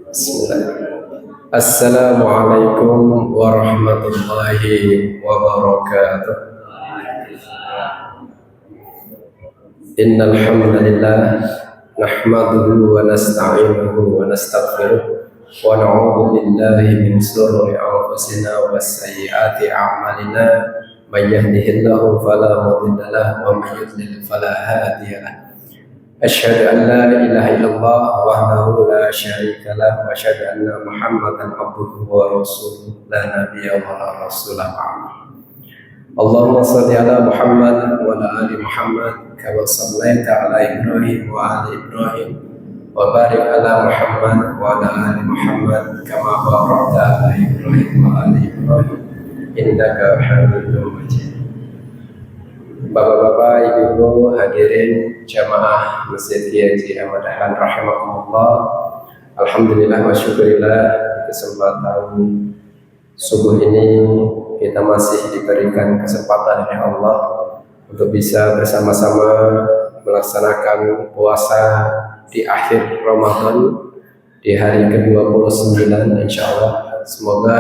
Bismillah. Assalamualaikum warahmatullahi wabarakatuh. Innal hamdalillah nahmaduhu wa nasta'inuhu wa nastaghfiruh wa na'udzu billahi min shururi anfusina wa sayyiati a'malina. May yahdihillahu fala mudilla lahu wa may yudlil fala hadiya lahu. Asyhadu an la ilaha illallah wahdahu la syarika lah wa asyhadu anna Muhammadan abduhu wa rasuluh la nabiyya wa la rasula ba'da. Allahumma shalli ala Muhammad wa ala ali Muhammad kama shallaita ala Ibrahim wa ali Ibrahim wa barik ala Muhammad wa ala ali Muhammad kama barakta ala Ibrahim wa ali Ibrahim innaka Hamidum Majid. Bapak-bapak, ibu-ibu, hadirin jamaah Masjid Haji Ahmad Dahlan rahimakumullah. Alhamdulillah wa syukurillah, kesempatan subuh ini kita masih diberikan kesempatan oleh Allah untuk bisa bersama-sama melaksanakan puasa di akhir Ramadan di hari ke-29 insyaallah. Semoga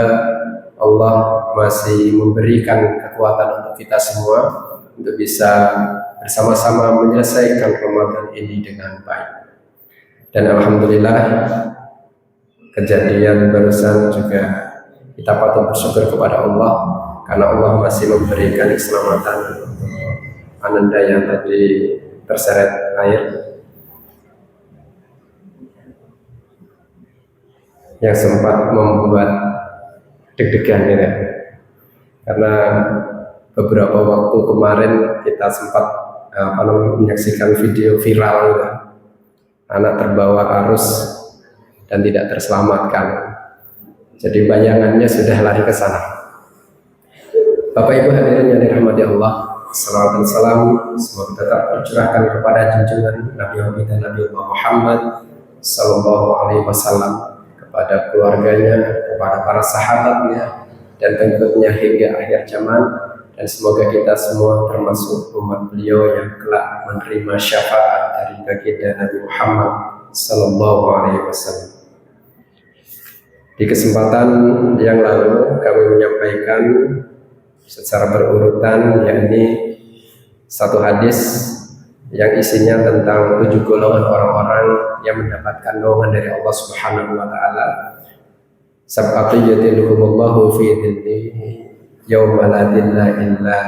Allah masih memberikan kekuatan untuk kita semua untuk bisa bersama-sama menyelesaikan Ramadan ini dengan baik. Dan alhamdulillah kejadian barusan juga kita patut bersyukur kepada Allah karena Allah masih memberikan keselamatan Ananda yang tadi terseret air, yang sempat membuat deg-degan ya. Karena beberapa waktu kemarin kita sempat menyaksikan video viral ya, anak terbawa arus dan tidak terselamatkan. Jadi bayangannya sudah lari ke sana. Bapak Ibu hadirin yang dirahmati Allah, salawat dan salam semoga tetap tercurahkan kepada junjungan Nabi kita Nabi Muhammad sallallahu alaihi wasallam, kepada keluarganya, kepada para sahabatnya dan pengikutnya hingga akhir zaman. Dan semoga kita semua termasuk umat beliau yang kelak menerima syafaat dari baginda Nabi Muhammad sallallahu alaihi wasallam. Di kesempatan yang lalu kami menyampaikan secara berurutan yakni satu hadis yang isinya tentang 7 golongan orang-orang yang mendapatkan naungan dari Allah Subhanahu wa taala. Sab'atu yadilluhumullahu fi dhillihi yauma la dhilla illa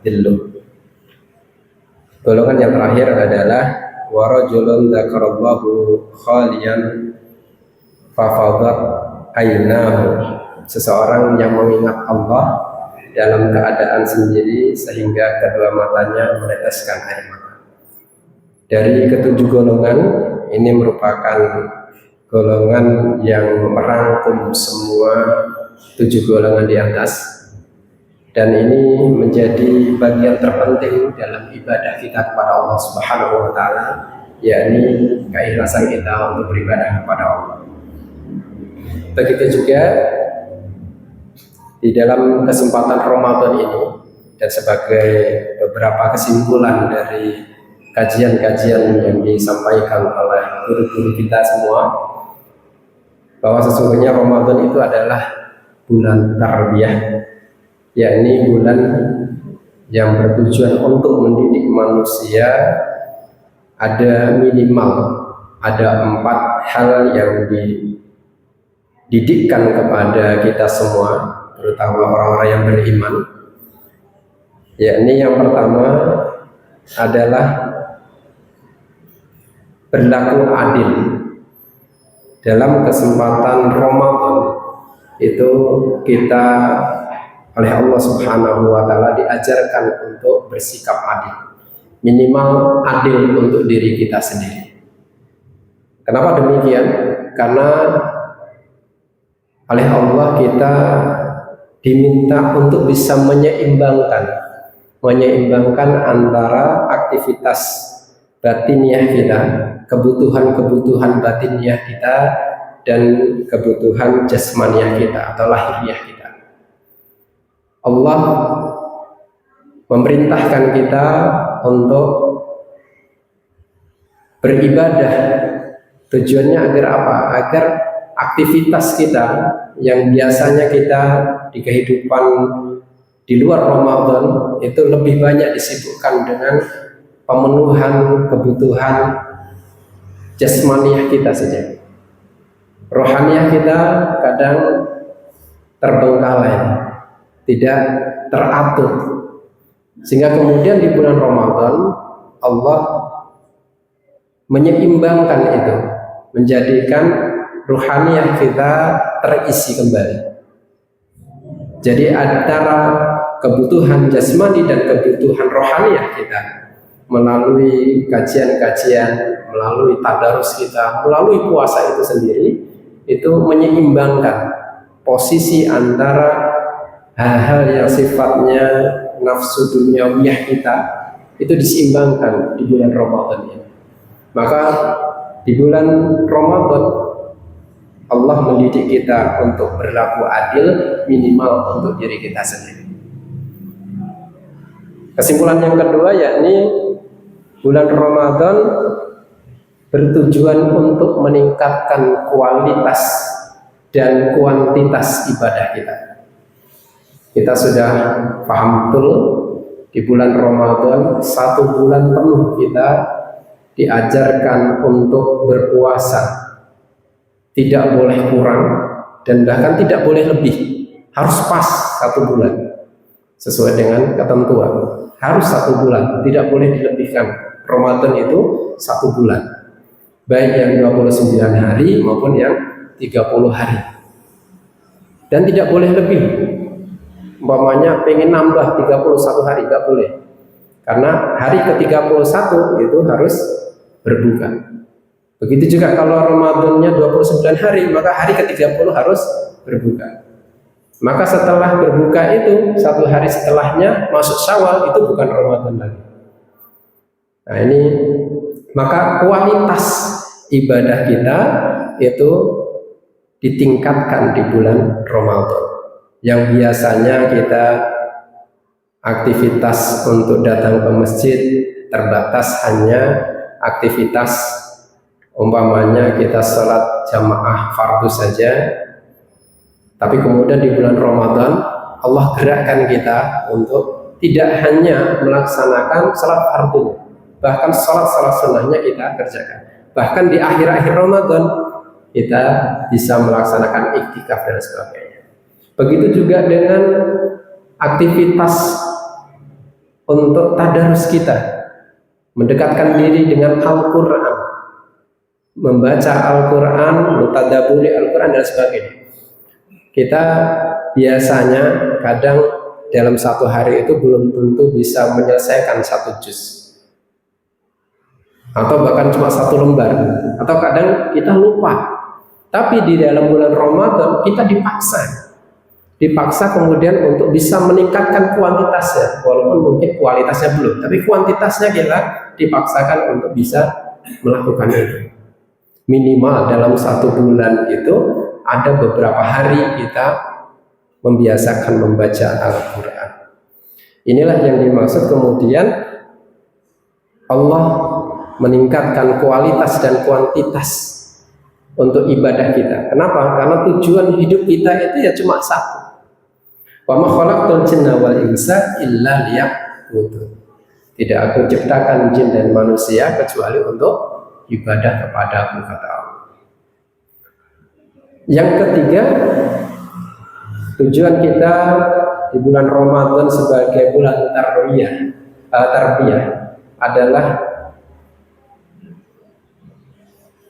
dhilluh. Golongan yang terakhir adalah wa rajulun dzakarallahu khaliyan fafadat ainahu, seseorang yang mengingat Allah dalam keadaan sendiri sehingga kedua matanya meneteskan air mata. Dari ketujuh golongan ini merupakan golongan yang merangkum semua 7 golongan di atas. Dan ini menjadi bagian terpenting dalam ibadah kita kepada Allah Subhanahu wa taala, yakni keikhlasan kita untuk beribadah kepada Allah. Begitu juga di dalam kesempatan Ramadan ini dan sebagai beberapa kesimpulan dari kajian-kajian yang disampaikan oleh guru-guru kita semua, bahwa sesungguhnya Ramadan itu adalah bulan tarbiyah, yakni bulan yang bertujuan untuk mendidik manusia. Ada minimal 4 hal yang dididikkan kepada kita semua, terutama orang-orang yang beriman. Yakni yang pertama adalah berlaku adil. Dalam kesempatan Ramadan itu kita oleh Allah Subhanahu wa taala diajarkan untuk bersikap adil. Minimal adil untuk diri kita sendiri. Kenapa demikian? Karena oleh Allah kita diminta untuk bisa menyeimbangkan antara aktivitas batiniah kita, kebutuhan-kebutuhan batiniah kita dan kebutuhan jasmaniah kita atau lahiriah kita. Allah memerintahkan kita untuk beribadah Tujuannya agar apa? Agar aktivitas kita yang biasanya kita di kehidupan di luar Ramadan itu lebih banyak disibukkan dengan pemenuhan kebutuhan jasmaniah kita saja. Rohaniah kita kadang terbengkalai, tidak teratur. Sehingga kemudian di bulan Ramadan Allah menyeimbangkan itu, menjadikan rohaniah kita terisi kembali. Jadi antara kebutuhan jasmani dan kebutuhan rohaniah kita melalui kajian-kajian, melalui tadarus kita, melalui puasa itu sendiri, itu menyeimbangkan posisi antara hal-hal yang sifatnya nafsu duniawiyah kita itu diseimbangkan di bulan Ramadan ini. Maka di bulan Ramadan Allah mendidik kita untuk berlaku adil minimal untuk diri kita sendiri. Kesimpulan yang kedua yakni bulan Ramadan bertujuan untuk meningkatkan kualitas dan kuantitas ibadah kita. Kita sudah paham betul di bulan Ramadan 1 bulan penuh kita diajarkan untuk berpuasa, tidak boleh kurang dan bahkan tidak boleh lebih, harus pas 1 bulan sesuai dengan ketentuan, harus 1 bulan, tidak boleh dilebihkan. Ramadan itu 1 bulan, baik yang 29 hari maupun yang 30 hari, dan tidak boleh lebih. Umpamanya pengen nambah 31 hari, nggak boleh, karena hari ke-31 itu harus berbuka. Begitu juga kalau Ramadannya 29 hari, maka hari ke-30 harus berbuka. Maka setelah berbuka itu 1 hari setelahnya masuk Syawal, itu bukan Ramadan lagi. Nah ini, maka kualitas ibadah kita itu ditingkatkan di bulan Ramadan. Yang biasanya kita aktivitas untuk datang ke masjid terbatas hanya aktivitas umpamanya kita sholat jamaah fardu saja, tapi kemudian di bulan Ramadan Allah gerakkan kita untuk tidak hanya melaksanakan sholat fardu, bahkan sholat sunnahnya kita kerjakan. Bahkan di akhir-akhir Ramadan kita bisa melaksanakan iktikaf dan sebagainya. Begitu juga dengan aktivitas untuk tadarus kita, mendekatkan diri dengan Al-Quran, membaca Al-Quran, mentadaburi Al-Quran dan sebagainya. Kita biasanya kadang dalam 1 hari itu belum tentu bisa menyelesaikan 1 juz, atau bahkan cuma 1 lembar, atau kadang kita lupa. Tapi di dalam bulan Ramadan kita dipaksa kemudian untuk bisa meningkatkan kuantitasnya, walaupun mungkin kualitasnya belum, tapi kuantitasnya kita dipaksakan untuk bisa melakukan itu. Minimal dalam 1 bulan itu ada beberapa hari kita membiasakan membaca Al-Quran. Inilah yang dimaksud kemudian Allah meningkatkan kualitas dan kuantitas untuk ibadah kita. Kenapa? Karena tujuan hidup kita itu ya cuma 1. Wa ma khalaqtul jinna wal insa illa liya'budun. Tidak aku ciptakan jin dan manusia kecuali untuk ibadah kepada Aku, kata Allah. Yang ketiga, tujuan kita di bulan Ramadan sebagai bulan tarbiyah adalah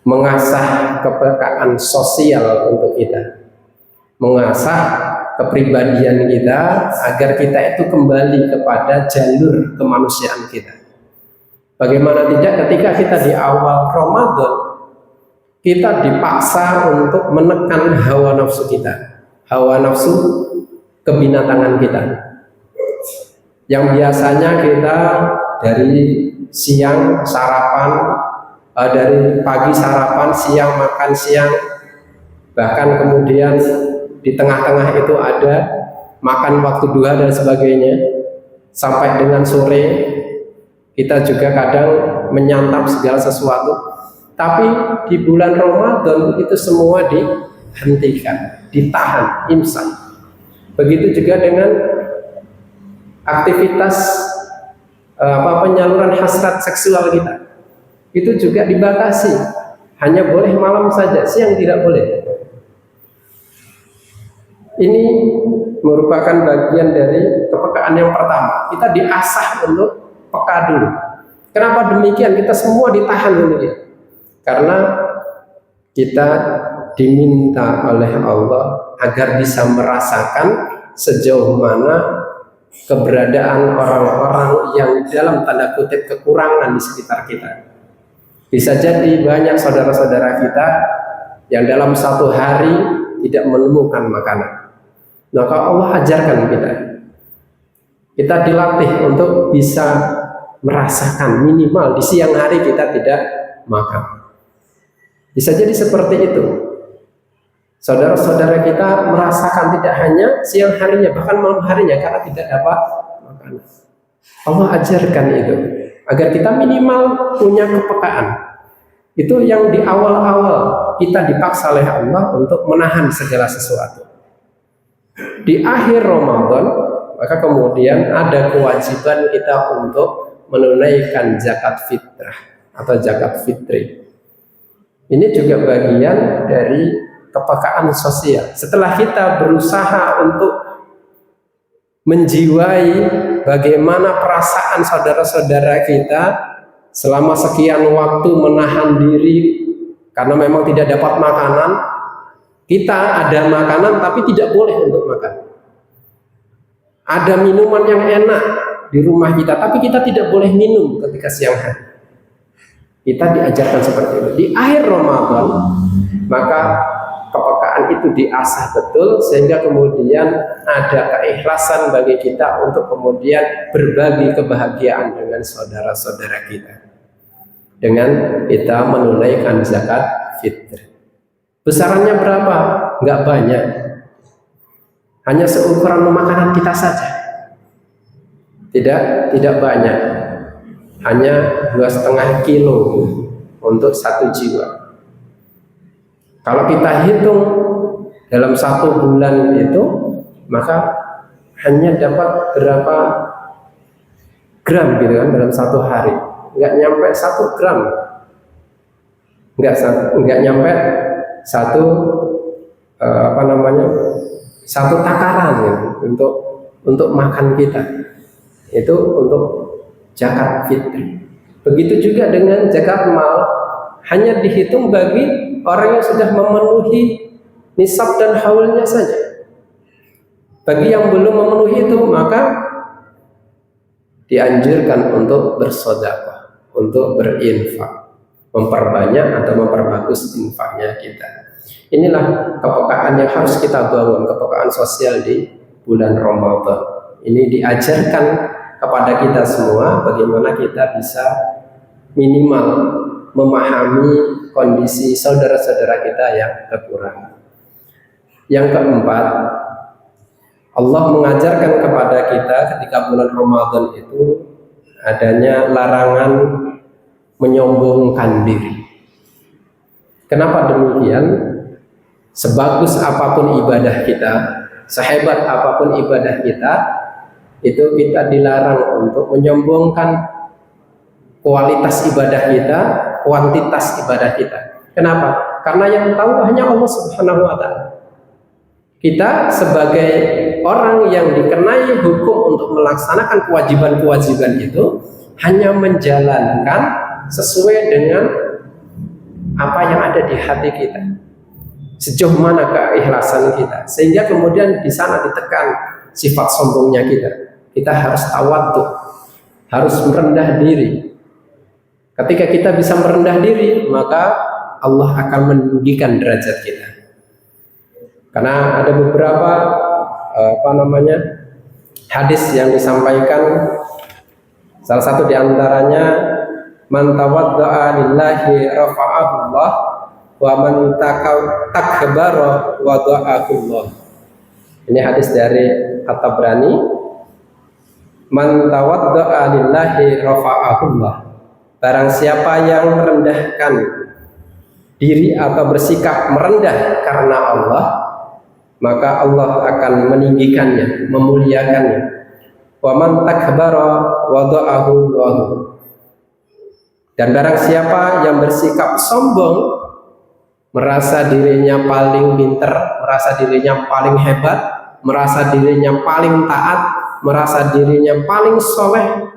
mengasah kepekaan sosial untuk kita, mengasah kepribadian kita agar kita itu kembali kepada jalur kemanusiaan kita. Bagaimana tidak ketika kita di awal Ramadan kita dipaksa untuk menekan hawa nafsu kita, hawa nafsu kebinatangan kita, yang biasanya kita dari siang sarapan, dari pagi sarapan, siang makan siang, bahkan kemudian di tengah-tengah itu ada makan waktu duha dan sebagainya, sampai dengan sore kita juga kadang menyantap segala sesuatu. Tapi di bulan Ramadan itu semua dihentikan, ditahan, imsak. Begitu juga dengan aktivitas penyaluran hasrat seksual kita. Itu juga dibatasi, hanya boleh malam saja, siang tidak boleh. Ini merupakan bagian dari kepekaan yang pertama. Kita diasah untuk peka dulu. Kenapa demikian? Kita semua ditahan demikian. Karena kita diminta oleh Allah agar bisa merasakan sejauh mana keberadaan orang-orang yang dalam tanda kutip kekurangan di sekitar kita. Bisa jadi banyak saudara-saudara kita yang dalam satu hari tidak menemukan makanan. Maka Allah ajarkan kita. Kita dilatih untuk bisa merasakan minimal di siang hari kita tidak makan. Bisa jadi seperti itu. Saudara-saudara kita merasakan tidak hanya siang harinya, bahkan malam harinya karena tidak dapat makan. Allah ajarkan itu agar kita minimal punya kepekaan. Itu yang di awal-awal kita dipaksa oleh Allah untuk menahan segala sesuatu. Di akhir Ramadan, maka kemudian ada kewajiban kita untuk menunaikan zakat fitrah atau zakat fitri. Ini juga bagian dari kepekaan sosial. Setelah kita berusaha untuk menjiwai bagaimana perasaan saudara-saudara kita selama sekian waktu menahan diri karena memang tidak dapat makanan, kita ada makanan tapi tidak boleh untuk makan. Ada minuman yang enak di rumah kita, tapi kita tidak boleh minum ketika siang hari. Kita diajarkan seperti itu. Di akhir Ramadan, maka kepekaan itu diasah betul sehingga kemudian ada keikhlasan bagi kita untuk kemudian berbagi kebahagiaan dengan saudara-saudara kita. Dengan kita menunaikan zakat fitri. Besarannya berapa? Enggak banyak. Hanya seukuran makanan kita saja. Tidak banyak. Hanya 2,5 kilo untuk 1 jiwa. Kalau kita hitung dalam 1 bulan itu, maka hanya dapat berapa gram gitu kan dalam 1 hari. Nggak nyampe 1 gram. Nggak nyampe satu takaran gitu, untuk makan kita. Itu untuk zakat fitri. Begitu juga dengan zakat mal, hanya dihitung bagi orang yang sudah memenuhi nisab dan haulnya saja. Bagi yang belum memenuhi itu, maka dianjurkan untuk bersedekah, untuk berinfak, memperbanyak atau memperbagus infaknya kita. Inilah kepekaan yang harus kita bangun, kepekaan sosial di bulan Ramadan. Ini diajarkan kepada kita semua bagaimana kita bisa minimal memahami kondisi saudara-saudara kita yang kekurangan. Yang keempat, Allah mengajarkan kepada kita ketika bulan Ramadan itu adanya larangan menyombongkan diri. Kenapa demikian? Sebagus apapun ibadah kita, sehebat apapun ibadah kita, itu kita dilarang untuk menyombongkan kualitas ibadah kita, kuantitas ibadah kita. Kenapa? Karena yang tahu hanya Allah Subhanahu wa Ta'ala. Kita sebagai orang yang dikenai hukum untuk melaksanakan kewajiban-kewajiban itu hanya menjalankan sesuai dengan apa yang ada di hati kita. Sejauh mana keikhlasan kita, sehingga kemudian di sana ditekan sifat sombongnya kita. Kita harus tawadhu, harus merendah diri. Ketika kita bisa merendah diri, maka Allah akan meninggikan derajat kita. Karena ada beberapa hadis yang disampaikan. Salah satu diantaranya, man tawadda'a lillahi rafa'ahu Allah, wa man takbara wada'ahu Allah. Ini hadis dari At-Tabrani. Man tawadda'a lillahi rafa'ahu Allah. Barang siapa yang merendahkan diri atau bersikap merendah karena Allah, maka Allah akan meninggikannya, memuliakannya. Wa man takbara wada'ahu Allah. Dan barang siapa yang bersikap sombong, merasa dirinya paling pinter, merasa dirinya paling hebat, merasa dirinya paling taat, merasa dirinya paling soleh,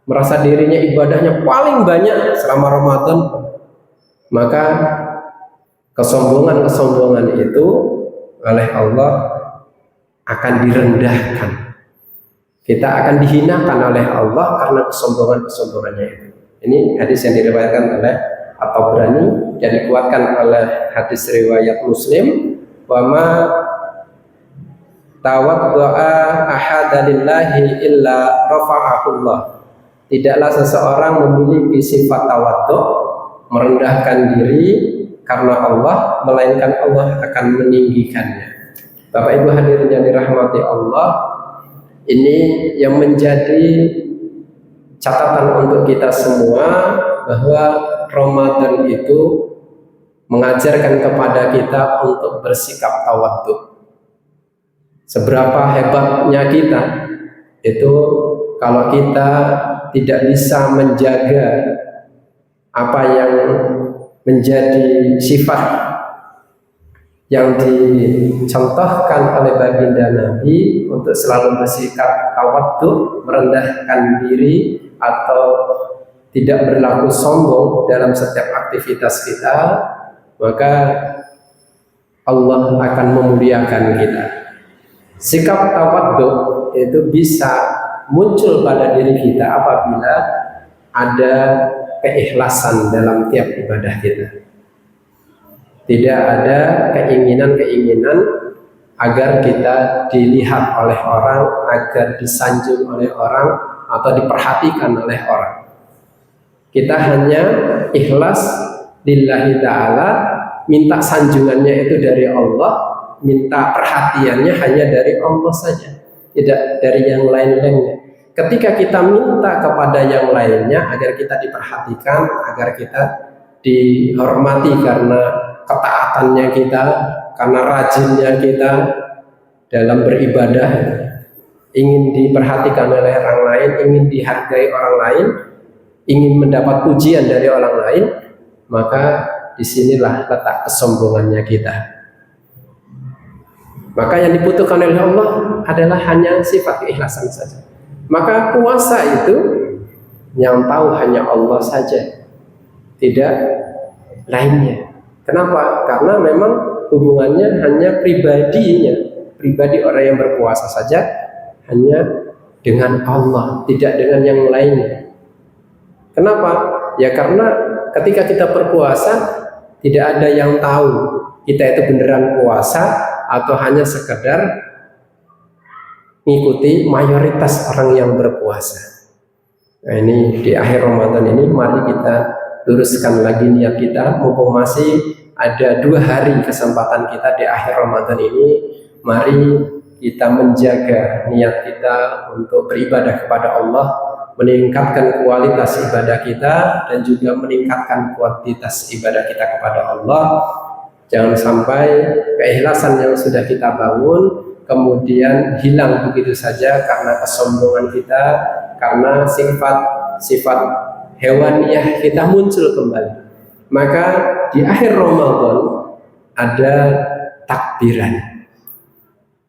merasa dirinya ibadahnya paling banyak selama Ramadan, maka kesombongan-kesombongan itu oleh Allah akan direndahkan. Kita akan dihinakan oleh Allah karena kesombongan-kesombongannya itu. Ini hadis yang diriwayatkan oleh At-Tabrani dan dikuatkan oleh hadis riwayat Muslim, wa ma tawaddu'a ahada lillahi illa rafa'ahullah. Tidaklah seseorang memiliki sifat tawaddu', merendahkan diri karena Allah, melainkan Allah akan meninggikannya. Bapak Ibu hadirin yang dirahmati Allah, ini yang menjadi catatan untuk kita semua, bahwa Ramadan itu mengajarkan kepada kita untuk bersikap tawaddu. Seberapa hebatnya kita itu kalau kita tidak bisa menjaga apa yang menjadi sifat yang dicontohkan oleh baginda Nabi untuk selalu bersikap tawaddu, merendahkan diri atau tidak berlaku sombong dalam setiap aktivitas kita, maka Allah akan memuliakan kita. Sikap tawaddu itu bisa muncul pada diri kita apabila ada keikhlasan dalam tiap ibadah kita. Tidak ada keinginan-keinginan agar kita dilihat oleh orang, agar disanjung oleh orang, atau diperhatikan oleh orang. Kita hanya ikhlas lillahi ta'ala, minta sanjungannya itu dari Allah, minta perhatiannya hanya dari Allah saja, tidak dari yang lain-lainnya. Ketika kita minta kepada yang lainnya agar kita diperhatikan, agar kita dihormati karena ketaatannya kita, karena rajinnya kita dalam beribadah, ingin diperhatikan oleh orang lain, ingin dihargai orang lain, ingin mendapat pujian dari orang lain, maka disinilah letak kesombongannya kita. Maka yang dibutuhkan oleh Allah adalah hanya sifat keikhlasan saja. Maka puasa itu yang tahu hanya Allah saja, tidak lainnya. Kenapa? Karena memang hubungannya hanya pribadi orang yang berpuasa saja, hanya dengan Allah, tidak dengan yang lainnya. Kenapa? Ya karena ketika kita berpuasa, tidak ada yang tahu kita itu beneran puasa atau hanya sekedar mengikuti mayoritas orang yang berpuasa. Nah ini di akhir Ramadan ini mari kita luruskan lagi niat kita, mumpung masih ada 2 hari kesempatan kita di akhir Ramadan ini. Mari kita menjaga niat kita untuk beribadah kepada Allah, meningkatkan kualitas ibadah kita dan juga meningkatkan kuantitas ibadah kita kepada Allah. Jangan sampai keikhlasan yang sudah kita bangun kemudian hilang begitu saja karena kesombongan kita, karena sifat hewaniah kita muncul kembali. Maka di akhir Ramadan ada takbiran.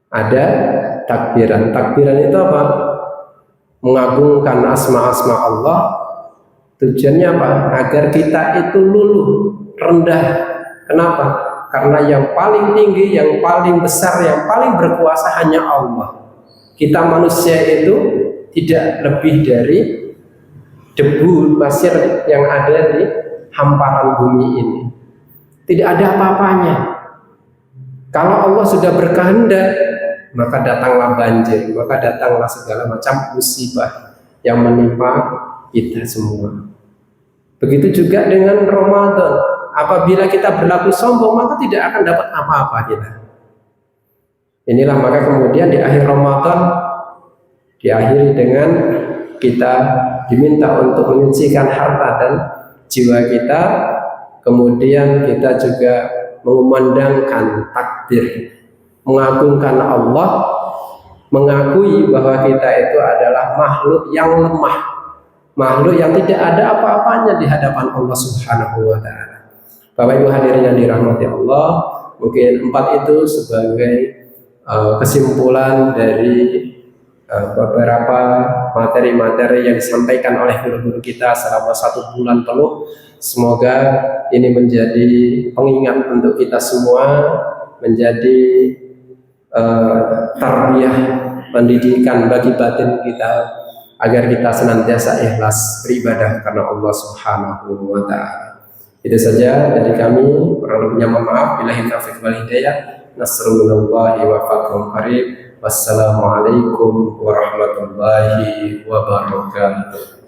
Ada takbiran. Takbiran itu apa? Mengagungkan asma-asma Allah. Tujuannya apa? Agar kita itu luluh, rendah. Kenapa? Karena yang paling tinggi, yang paling besar, yang paling berkuasa hanya Allah. Kita manusia itu tidak lebih dari debu pasir yang ada di hamparan bumi ini. Tidak ada apa-apanya. Kalau Allah sudah berkehendak, maka datanglah banjir, maka datanglah segala macam musibah yang menimpa kita semua. Begitu juga dengan Ramadan. Apabila kita berlaku sombong, maka tidak akan dapat apa-apa kita. Inilah maka kemudian di akhir Ramadan diakhiri dengan kita diminta untuk menyucikan harta dan jiwa kita, kemudian kita juga mengumandangkan takbir, mengagungkan Allah, mengakui bahwa kita itu adalah makhluk yang lemah, makhluk yang tidak ada apa-apanya di hadapan Allah Subhanahu wa Ta'ala. Bapak Ibu hadirin yang dirahmati Allah, mungkin 4 itu sebagai kesimpulan dari beberapa materi-materi yang disampaikan oleh guru-guru kita selama 1 bulan penuh. Semoga ini menjadi pengingat untuk kita semua, menjadi tarbiyah, pendidikan bagi batin kita, agar kita senantiasa ikhlas beribadah karena Allah Subhanahu wa Ta'ala. Itu saja dari kami, kurang lebihnya mohon maaf. Billahi taufiq wal hidayah. Nasrul minallahi wa fathun qarib. Wassalamualaikum warahmatullahi wabarakatuh.